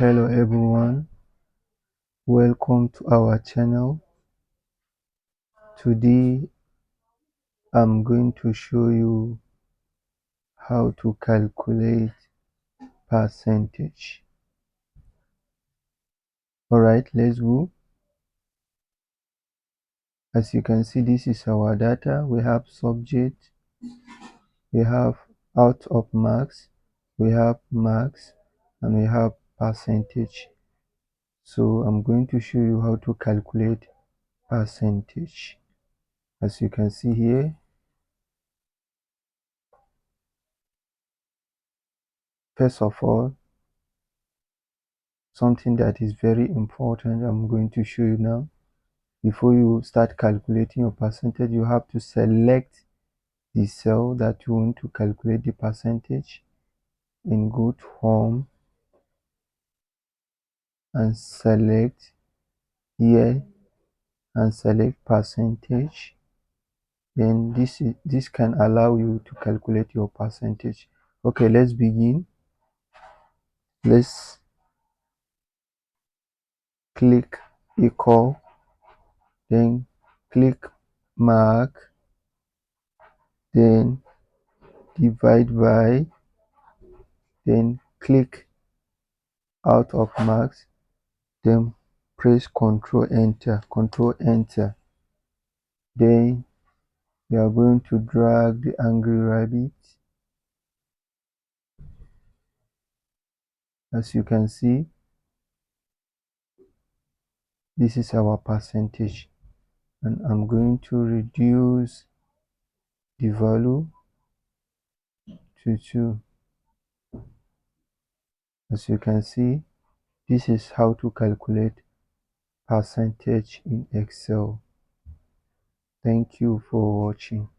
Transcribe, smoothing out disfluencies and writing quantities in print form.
Hello everyone, welcome to our channel. Today I'm going to show you how to calculate percentage. Alright, let's go. As you can see, this is our data. We have subject, we have out of marks, we have marks, and we have percentage. So I'm going to show you how to calculate percentage. As you can see here, first of all, something that is very important I'm going to show you now. Before you start calculating your percentage, you have to select the cell that you want to calculate the percentage. In go to home and select here and select percentage. Then this can allow you to calculate your percentage. Okay, let's begin. Let's click equal, then click mark, then divide by, then click out of marks, then press Ctrl Enter. Then we are going to drag the angry rabbit. As you can see, this is our percentage, and I'm going to reduce the value to 2. As you can see, this is how to calculate percentage in Excel. Thank you for watching.